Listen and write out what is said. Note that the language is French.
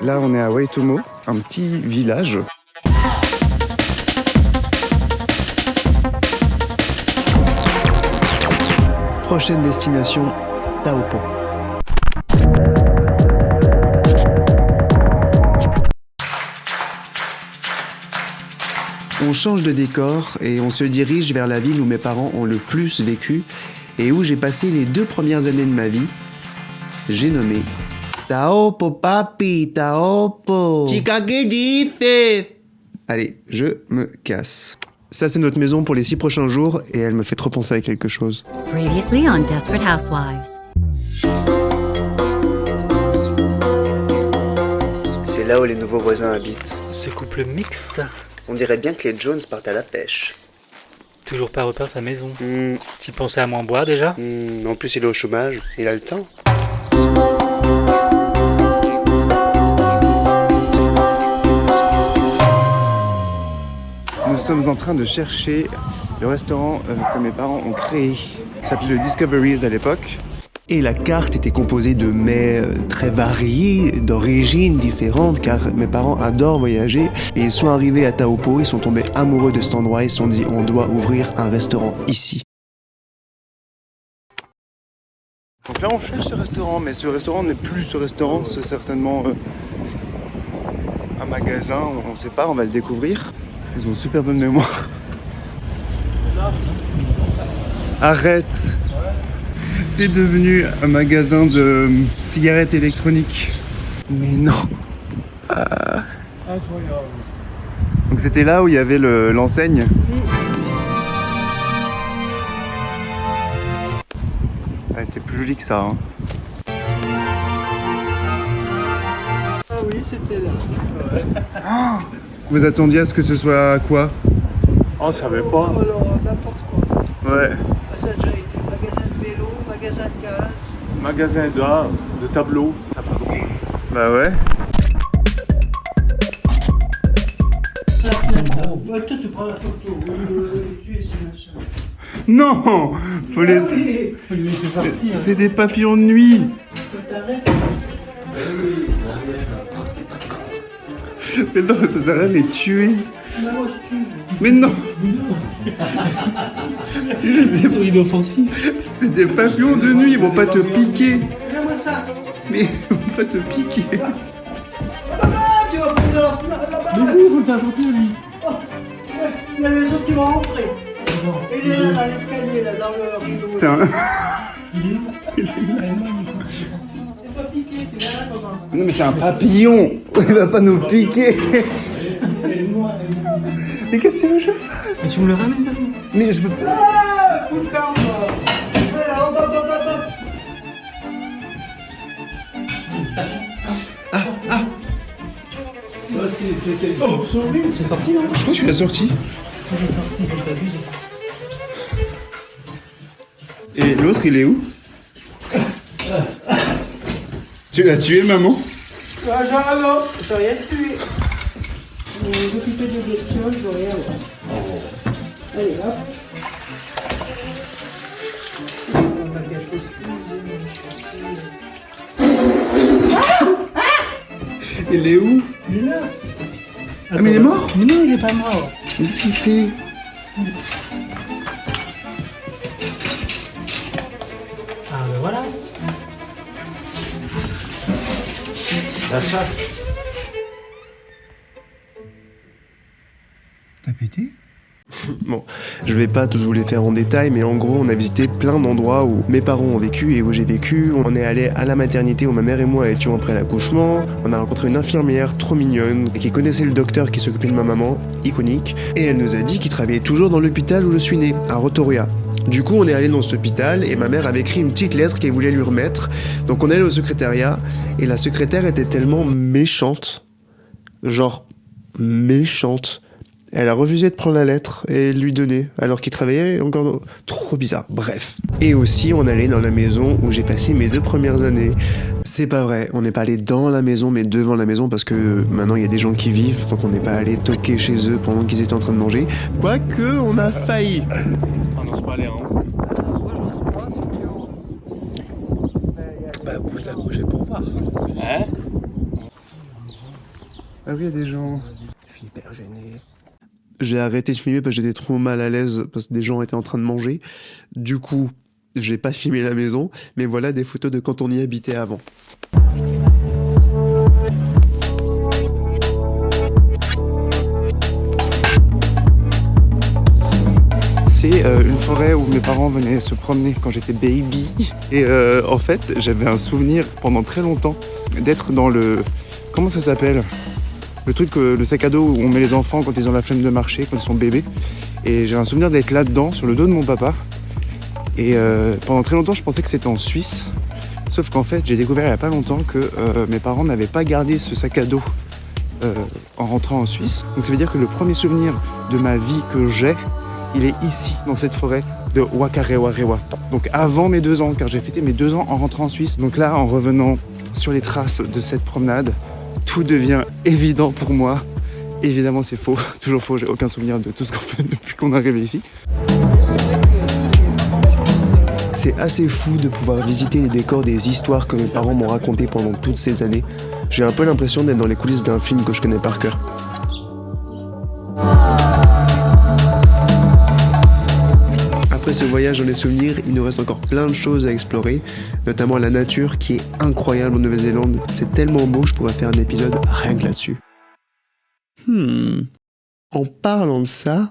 Là, on est à Waitomo, un petit village. Prochaine destination, Taupo. On change de décor et on se dirige vers la ville où mes parents ont le plus vécu et où j'ai passé les 2 premières années de ma vie. J'ai nommé Taupo, papi, Taupo. Chica, que dices? Allez, je me casse. Ça, c'est notre maison pour les 6 prochains jours et elle me fait trop penser à quelque chose. Previously on Desperate Housewives. C'est là où les nouveaux voisins habitent. Ce couple mixte. On dirait bien que les Jones partent à la pêche. Toujours pas repère sa maison. Tu pensais à m'en boire déjà? En plus, il est au chômage, il a le temps. Nous sommes en train de chercher le restaurant que mes parents ont créé. Ça s'appelait le Discoveries à l'époque. Et la carte était composée de mets très variés, d'origines différentes, car mes parents adorent voyager. Et ils sont arrivés à Taupo, ils sont tombés amoureux de cet endroit, ils se sont dit on doit ouvrir un restaurant ici. Donc là on cherche ce restaurant, mais ce restaurant n'est plus ce restaurant, c'est certainement un magasin, on ne sait pas, on va le découvrir. Ils ont une super bonne mémoire. Arrête! C'est devenu un magasin de cigarettes électroniques. Mais non! Donc c'était là où il y avait l'enseigne. Elle était plus jolie que ça. Hein. Ah oui, c'était là. Ouais. Vous attendiez à ce que ce soit quoi? On savait pas. Alors, n'importe quoi. Ouais. Ça a déjà été magasin de vélo, magasin de gaz. Magasin d'art, de tableaux. Ça fait drôle. Bah ouais. Ouais, toi, tu prends la photo. Tu es ce machin. Non! Faut les... Oui, Faut lui laisser sortir. C'est des papillons de nuit. t'arrêtes. Mais non, ça sert à rien de les tuer. Mais moi, je tue. Mais non! C'est juste des... C'est inoffensif. C'est des papillons de nuit, ils vont pas te piquer. Regarde-moi ça. Mais ils vont pas te piquer. Ah, tu vas prendre là-bas. Mais si, il faut le faire sortir lui. Oh, ouais, il y a les autres qui vont rentrer. Et il est là dans l'escalier, là, dans le rideau. C'est un... Il est où? Il est où? T'es pas piqué, t'es là, comment? Non mais c'est un papillon. Il va pas nous piquer. Mais qu'est-ce que tu veux que je fasse? Mais tu me le ramènes maintenant. Mais je veux pas... Ah, coup de ferme. Hop. C'est sorti là? Je crois que tu l'as sorti. Et l'autre, il est où? Tu l'as tué, maman? Ah, genre, non, j'ai rien tué. J'ai occupé des bestioles, je rien. Allez, hop. Il est où? Il est là. Ah mais il est mort? Mais non, il est pas mort. Qu'est-ce qu'il fait? Ah ben voilà. La chasse. T'as pété? Bon, je vais pas tous vous les faire en détail, mais en gros, on a visité plein d'endroits où mes parents ont vécu et où j'ai vécu. On est allé à la maternité où ma mère et moi étions après l'accouchement. On a rencontré une infirmière trop mignonne qui connaissait le docteur qui s'occupait de ma maman, iconique. Et elle nous a dit qu'il travaillait toujours dans l'hôpital où je suis né, à Rotorua. Du coup, on est allé dans cet hôpital et ma mère avait écrit une petite lettre qu'elle voulait lui remettre. Donc on est allé au secrétariat et la secrétaire était tellement méchante. Genre, méchante. Elle a refusé de prendre la lettre et lui donner, alors qu'il travaillait encore dans... Trop bizarre, bref. Et aussi, on allait dans la maison où j'ai passé mes 2 premières années. C'est pas vrai, on n'est pas allé dans la maison, mais devant la maison, parce que maintenant il y a des gens qui vivent, donc on n'est pas allé toquer chez eux pendant qu'ils étaient en train de manger. Quoique, on a failli. On n'ose pas aller en haut. Moi, je reste pas, c'est plus haut. Bah, vous accrochez pour voir. Hein? Ah oui, il y a des gens. Je suis hyper gêné. J'ai arrêté de filmer parce que j'étais trop mal à l'aise parce que des gens étaient en train de manger. Du coup, j'ai pas filmé la maison, mais voilà des photos de quand on y habitait avant. C'est une forêt où mes parents venaient se promener quand j'étais baby. Et en fait, j'avais un souvenir pendant très longtemps d'être dans le... Comment ça s'appelle ? Le truc, le sac à dos où on met les enfants quand ils ont la flemme de marcher, quand ils sont bébés. Et j'ai un souvenir d'être là-dedans, sur le dos de mon papa. Et pendant très longtemps, je pensais que c'était en Suisse. Sauf qu'en fait, j'ai découvert il n'y a pas longtemps que mes parents n'avaient pas gardé ce sac à dos en rentrant en Suisse. Donc ça veut dire que le premier souvenir de ma vie que j'ai, il est ici, dans cette forêt de Wakarewarewa. Donc avant mes 2 ans, car j'ai fêté mes 2 ans en rentrant en Suisse. Donc là, en revenant sur les traces de cette promenade, tout devient évident pour moi. Évidemment, c'est faux, toujours faux, j'ai aucun souvenir de tout ce qu'on fait depuis qu'on est arrivé ici. C'est assez fou de pouvoir visiter les décors des histoires que mes parents m'ont racontées pendant toutes ces années. J'ai un peu l'impression d'être dans les coulisses d'un film que je connais par cœur. Après ce voyage dans les souvenirs, il nous reste encore plein de choses à explorer, notamment la nature qui est incroyable en Nouvelle-Zélande. C'est tellement beau, je pourrais faire un épisode rien que là-dessus. En parlant de ça,